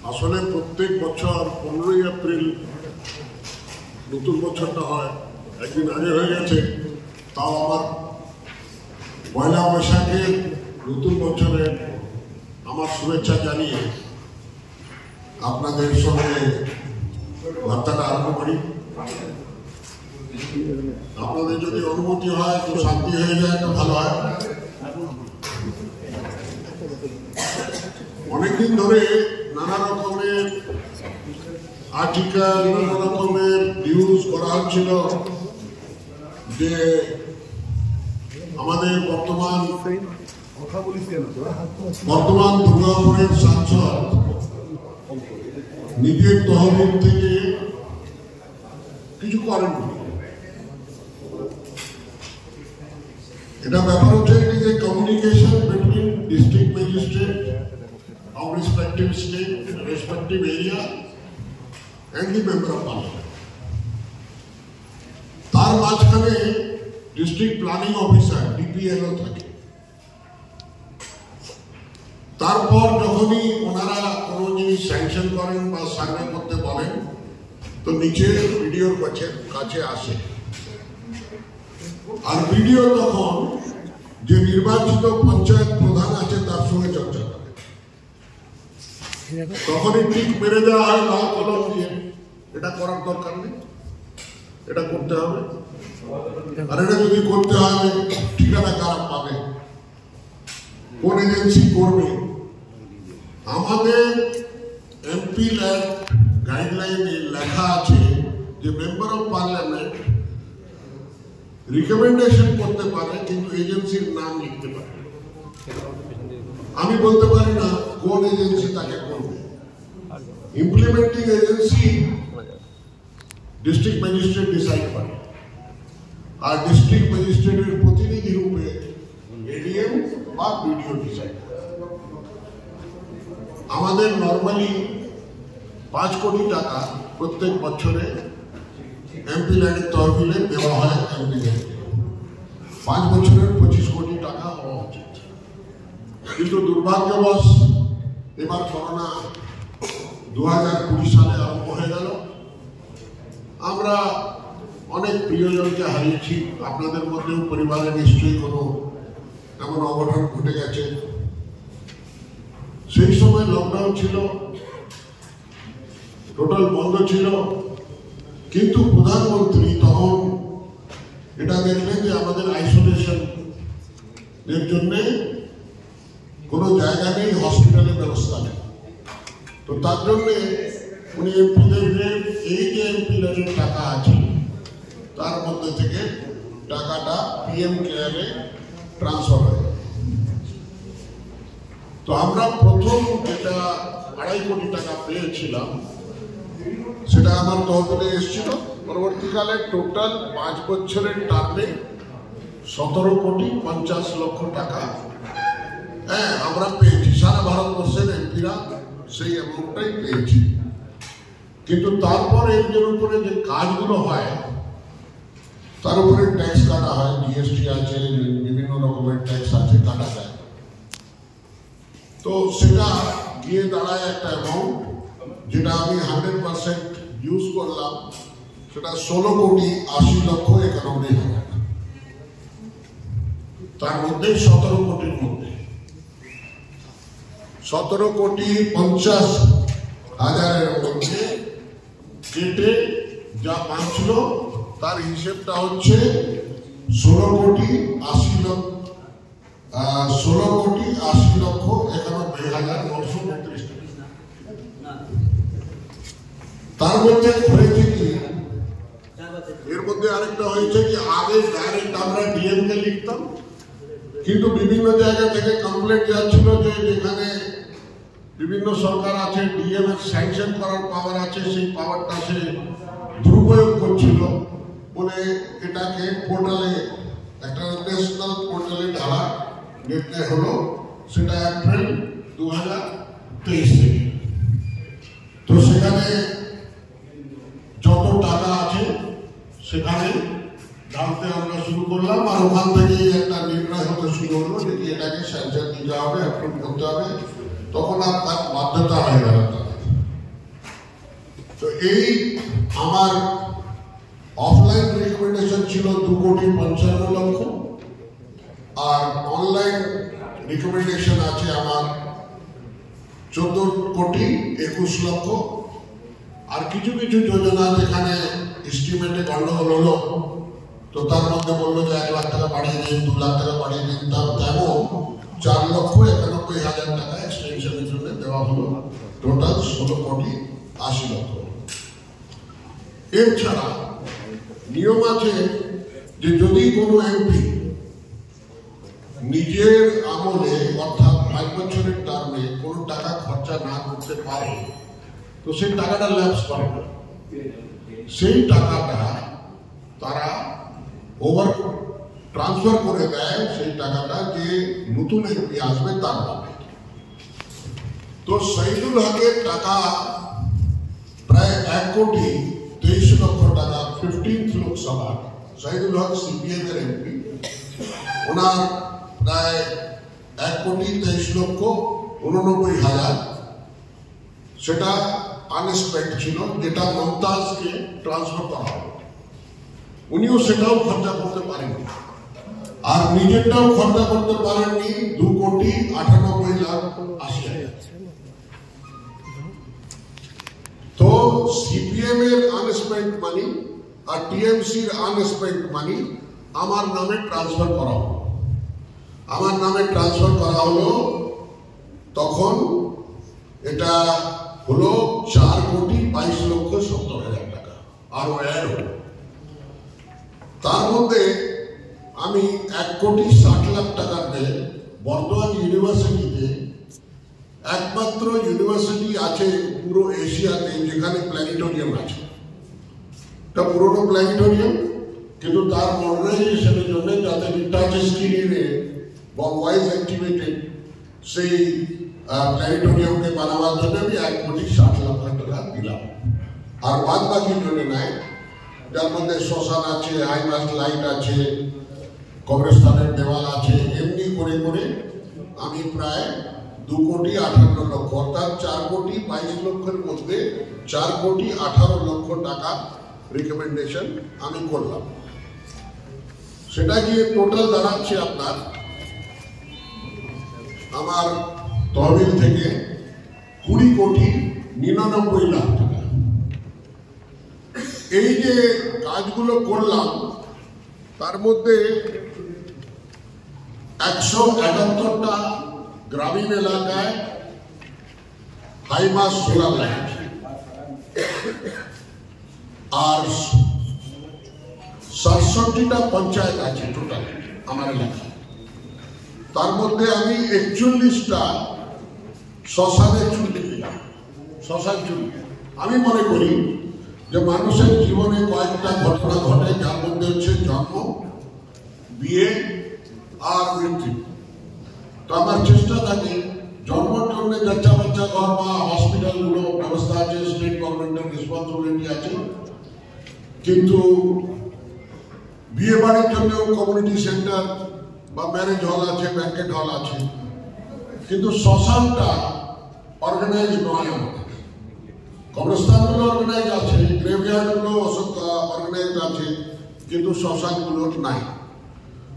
আসলে প্রত্যেক বছর 15ই এপ্রিল নতুন বছরটা হয়, একদিন আগে হয়ে গেছে। তাও আমার পয়লা বৈশাখের নতুন বছরের আমার শুভেচ্ছা জানিয়ে আপনাদের সঙ্গে বার্তাটা আরম্ভ করি। আপনাদের যদি অনুমতি হয় তো শান্তি হয়ে যায় তো ভালো হয়। অনেকদিন ধরে নানা রকমের আর্টিকেল, নানা রকমের নিউজ করা হচ্ছিল যে আমাদের বর্তমান দুর্গাপুরের সাংসদ নিজের তহবিল থেকে কিছু করেননি। এটা ব্যাপার হচ্ছে যে communication between district magistrate of respective state, respective area and the member of parliament. তার মাঝখানে ডিস্ট্রিক্ট প্ল্যানিং অফিসার ডিপিএলও থাকে। তারপর যখনই ওনারা কোনো জিনিস স্যাংশন করেন বা সার্ভে করতে বলেন তো নিচে বিডিওর কাছে আসে, আর বিডিও তখন যে নির্বাচিত পঞ্চায়েত প্রধান আছে তার সঙ্গে চর্চা করে। তখনই ঠিক মেরে দেওয়া হয় লাল কলম দিয়ে, এটা করার দরকার নেই, এটা করতে হবে, আর এটা যদি করতে হবে ঠিকানা কারা পাবে, কোন এজেন্সি করবে। আমাদের এমপি গাইডলাইনে লেখা আছে যে মেম্বার অফ পার্লামেন্ট রিকমেন্ডেশন করতে পারে কিন্তু এজেন্সির নাম লিখতে পারে। আমি বলতে পারি না কোন এজেন্সি তাকে করবে। Implementing agency district magistrate decide করে, আর ডিস্ট্রিক্ট ম্যাজিস্ট্রেটের প্রতিনিধি রূপে এডিএম বা বিডিও ডিসাইড করে। আমাদের নর্মালি 5 কোটি টাকা প্রত্যেক বছরে এমপি ল্যান্ডের তহবিলে দেওয়া হয় এমপি ল্যান্ডকে। 5 বছরের 25 কোটি টাকা হওয়া উচিত, কিন্তু দুর্ভাগ্যবশ এবার করোনা 2020 সালে আরম্ভ হয়ে গেল। আমরা অনেক প্রিয়জনকে হারিয়েছি। আপনাদের মধ্যেও পরিবারে নিশ্চয়ই কোনো এমন অঘটন ঘটে গেছে। সেই সময় লকডাউন ছিল, টোটাল বন্ধ ছিল, কিন্তু প্রধানমন্ত্রী তখন এটা দেখলেন যে আমাদের আইসোলেশন এর জন্যে কোনো জায়গা নেই, হসপিটালের ব্যবস্থা নেই। তো তার জন্যে উনি এমপিদের এই যে এমপিদের টাকা আছে তার মধ্যে থেকে টাকাটা পিএম কেয়ারে ট্রান্সফার হয়। তো আমরা প্রথম যেটা 2.5 কোটি টাকা পেয়েছিলাম সেটা আমার তহবিলে এসেছিল। পরবর্তীকালে টোটাল 5 বছরের টার্মে 17,50,00,000 টাকা আমরা পেয়েছি। সারা ভারতবর্ষের এমপিরা সেই অ্যামাউন্টটাই পেয়েছি। কিন্তু তারপর এর উপরে যে কাজগুলো হয় তার উপরে ট্যাক্স কাটা হয়, জিএসটি আছে, বিভিন্ন রকমের ট্যাক্স আছে, কাটা যায়। তো সেটা গিয়ে দাঁড়ায় একটা অ্যামাউন্ট, যেটা আমি 100% ইউজ করলাম, সেটা 16,80,91,000। তার মধ্যে 17 কোটির মধ্যে 17,50,00,000 মধ্যে কেটে যা বাঁচল তার হিসেবটা হচ্ছে 16,80,91,929 টাকা। তার মধ্যে হয়েছে কি, এর মধ্যে আরেকটা হয়েছে কি, আগে ডাইরেক্ট আমরা ডিএম কে লিখতাম, কিন্তু বিভিন্ন জায়গা থেকে কমপ্লেন যাচ্ছিল যে যেখানে বিভিন্ন সরকার আছে ডিএম এর স্যাংশন করার পাওয়ার আছে, সেই পাওয়ারটা সে দুরুপয়োগ করছিল বলে এটাকে পোর্টালে, একটা ন্যাশনাল পোর্টালে ঢালা নির্ণয় হলো। সেটা এপ্রিল 2023 থেকে। তো সেখানে যত টাকা আছে সেখানে ঢালতে আমরা শুরু করলাম, আর ওখান থেকেই একটা নির্ণয় হতে শুরু হলো যে এটাকে স্যাংশন দিতে হবে, অ্যাপ্রুভ করতে হবে। তখন আর তার বাধ্যতা হয়ে গেল। এই আমার অফলাইন রিকমেন্ডেশন ছিল 2,55,00,000 আর অনলাইন রিকমেন্ডেশন আছে আমার 14,21,00,000 আর কিছু কিছু যোজনা যেখানে এস্টিমেটে গন্ডগোল হলো তো তার মধ্যে বললো যে 1 লাখ টাকা বাড়িয়ে দিন, 2 লাখ টাকা বাড়িয়ে দিন, তার তেমন 4,91,000 টাকা এক্সটেনশনের জন্য দেওয়া হলো। টোটাল 16,80,00,000। এছাড়া নিয়ম আছে যে যদি কোনো এমপি নিজের আমলে অর্থাৎ 5 বছরের টার্মে কোনো টাকা খরচা না করতে পারে তো সেই টাকাটা ল্যাপস করে না, সেই টাকাটা তারা ওভার ট্রান্সফার করে দেয় সেই টাকাটা যে নতুন এমপি আসবে তার নামে। তো শহীদুল হকের টাকা প্রায় 1,23,00,000 টাকা 15th লোকসভা। শহীদুল হক সিপিএম এর এমপি, ওনার প্রায় 1,23,89,000 সেটা আনস্পেন্ড ছিল, যেটা মমতাজকে ট্রান্সফার করা হবে। উনিও সেটাও খরচা করতে পারেননি আর নিজেরটাও খরচা করতে পারেননি 2,98,80,000। তো সিপিএম এর আনস্পেন্ড মানি আর টিএমসির আনস্পেন্ড মানি আমার নামে ট্রান্সফার করা হলো। আমার নামে ট্রান্সফার করা হলো তখন এটা হলো 4,22,70,000 টাকা আরো অ্যাড হলো। তার মধ্যে আমি 1,60,00,000 টাকার দেয় বর্ধমান ইউনিভার্সিটিতে, একমাত্র ইউনিভার্সিটি আছে পুরো এশিয়াতে যেখানে প্ল্যানেটোরিয়াম আছে। এটা পুরোনো প্ল্যানেটোরিয়াম, কিন্তু তার মডার্নাইজেশনের জন্য যাতে টাচ স্ক্রিনে বা ভয়েস অ্যাক্টিভেটেড সেই প্ল্যানেটোরিয়ামকে বানাবার জন্য আমি 1,60,00,000 টাকা দিলাম। আর বাদ বাকি জন্য নাই, যার মধ্যে শ্মশান আছে, হাইমাস্ট লাইট আছে, কবরস্থানের দেওয়াল আছে, এমনি করে করে আমি প্রায় 2,58,00,000 অর্থাৎ 4,22,00,000 মধ্যে 4,18,00,000 টাকা রিকমেন্ডেশন আমি করলাম। সেটা গিয়ে টোটাল দাঁড়াচ্ছে আপনার আমার তহবিল থেকে 20,99,00,000 টাকা। এই যে কাজগুলো করলাম তার মধ্যে 171টা গ্রামীণ এলাকায় হাইমাস সোলার লাইট আর 67টা পঞ্চায়েত আছে টোটাল আমার এলাকায়। তার মধ্যে আমি 41টা শ্মশানের চুল্লি দিলাম। শ্মশান চুল্লি আমি মনে করি যে মানুষের জীবনে কয়েকটা ঘটনা ঘটে, যার মধ্যে হচ্ছে জন্ম, বিয়ে আর মৃত্যু। তো আমার চেষ্টা থাকে জন্মের জন্য বাচ্চা ঘর বা হসপিটালগুলো ব্যবস্থা আছে, স্টেট গভর্নমেন্টের রেসপন্সিবিলিটি আছে, কিন্তু বিয়ে বাড়ির জন্য কমিউনিটি সেন্টার বা ম্যারেজ হল আছে, ব্যাংকেট হল আছে, কিন্তু শ্মশানটা অর্গানাইজ নয় আমাদের। কবরস্থানগুলো অর্গানাইজ আছে, গ্রেভইয়ার্ডগুলো অর্গানাইজ আছে, কিন্তু শ্মশানগুলো নাই।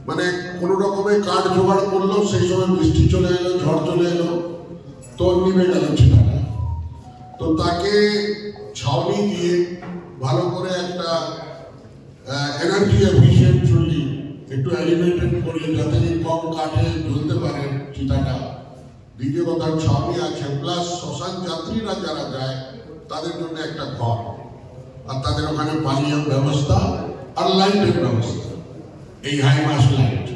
মানে কোনো রকমে কাঠ জোগাড় করলো, সেই সময় বৃষ্টি চলে এলো, ঝড় চলে এলো, তো নিভে গেল সেটাটা। তো তাকে ছাউনি দিয়ে ভালো করে একটা এনার্জি এফিশিয়েন্ট চুল্লি একটু এলিভেটেড করে যাতে কম কাঠে জ্বলতে পারে চিতাটা। দ্বিতীয় কথা ছাউনি আছে, প্লাস শ্মশান যাত্রীরা যারা যায় তাদের জন্য একটা ঘর, আর তাদের ওখানে পানীয় ব্যবস্থা আর লাইটের ব্যবস্থা, এই হাইমাস লাইট।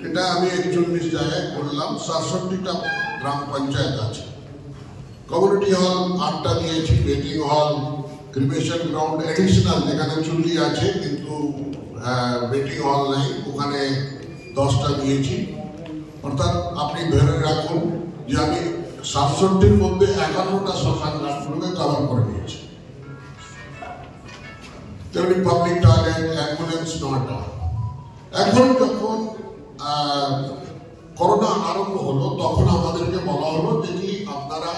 এটা আমি 41 জায়গায় করলাম। 67টা গ্রাম পঞ্চায়েত আছে। কমিউনিটি হল 8টা দিয়েছি, ওয়েটিং হল, ক্রিমেশন গ্রাউন্ড এডিশনাল যেখানে চুল্লি আছে কিন্তু ওয়েটিং হল নাই, ওখানে 10টা দিয়েছি। অর্থাৎ আপনি ধরে রাখুন যে আমি 67টির মধ্যে 51টা শ্মশান ঘাটগুলোকে কভার করে নিয়েছি। তেমনি পাবলিক টয়লেট, অ্যাম্বুলেন্স 9টা। এখন যখন করোনা আরম্ভ হলো তখন আমাদেরকে বলা হলো যে কি আপনারা